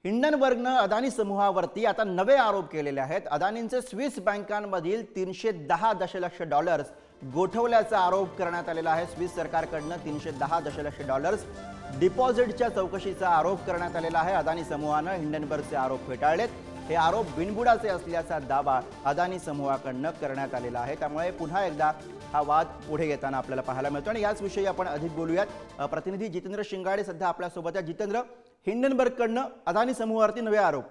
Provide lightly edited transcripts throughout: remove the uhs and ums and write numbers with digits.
हिंडनबर्गनं अदानी समूहावरती आता नवे आरोप केलेले आहेत। अदानींचे स्विस बँकांमधील 310 दशलक्ष डॉलर्स गोठवल्याचा आरोप करण्यात आलेला आहे। स्विस सरकारकडून 310 दशलक्ष डॉलर्स डिपॉझिटच्या चौकशीचा आरोप करण्यात आलेला आहे। अदानी समूहाने हिंडनबर्गचे आरोप फेटाळलेत। हे आरोप बिनबुडाचे असल्याचा दावा अदानी समूहाकडून करण्यात आलेला आहे। त्यामुळे पुन्हा एकदा हा वाद पुढे येताना आपल्याला पाहायला मिळतो आणि याच विषयी आपण अधिक बोलूयात। प्रतिनिधी जितेंद्र शिंगाडे सध्या आपल्या सोबत आहेत। जितेंद्र, हिंडनबर्गकडून अदानी समूहावरती नवे आरोप।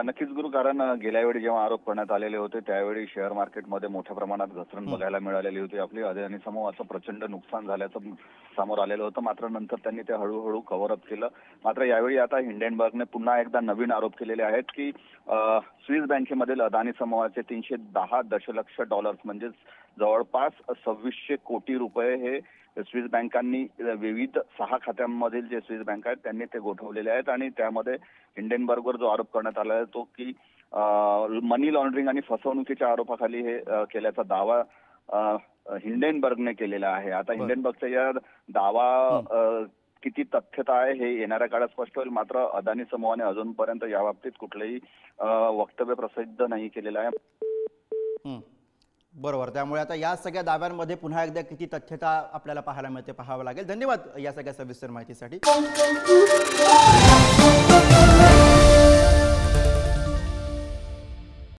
नक्कीच गुरु, कारण गेल्या वेळी जेव्हा आरोप करण्यात आलेले होते त्यावेळी शेअर मार्केटमध्ये मोठ्या प्रमाणात घसरण बघायला मिळालेली होती। आपली अदानी समूहाचं प्रचंड नुकसान झाल्याचं समोर आलेलं होतं, मात्र नंतर त्यांनी ते हळूहळू कव्हर अप केलं। मात्र यावेळी आता हिंडनबर्गने पुन्हा एकदा नवीन आरोप केलेले आहेत की स्विस बँकेमधील अदानी समूहाचे 310 दशलक्ष डॉलर्स म्हणजे जवळपास 2600 कोटी रुपये हे स्विस बँकांनी विविध 6 खात्यांमधील जे स्विस बँक आहेत त्यांनी ते गोठवलेले आहेत। आणि त्यामध्ये हिंडनबर्गवर जो आरोप करण्यात आला आहे तो की मनी लॉन्ड्रिंग आणि फसवणुकीच्या आरोपाखाली हे केल्याचा दावा हिंडनबर्गने केलेला आहे। आता हिंडनबर्गचा या दावा किती तथ्यता आहे हे येणाऱ्या काळात स्पष्ट होईल, मात्र अदानी समूहाने अजूनपर्यंत या बाबतीत कुठलेही वक्तव्य प्रसिद्ध नाही केलेलं आहे। बरोबर, त्यामुळे आता या सगळ्या दाव्यांमध्ये पुन्हा एकदा किती तथ्यता आपल्याला पाहायला मिळते पाहावं लागेल। धन्यवाद या सगळ्या सविस्तर माहितीसाठी।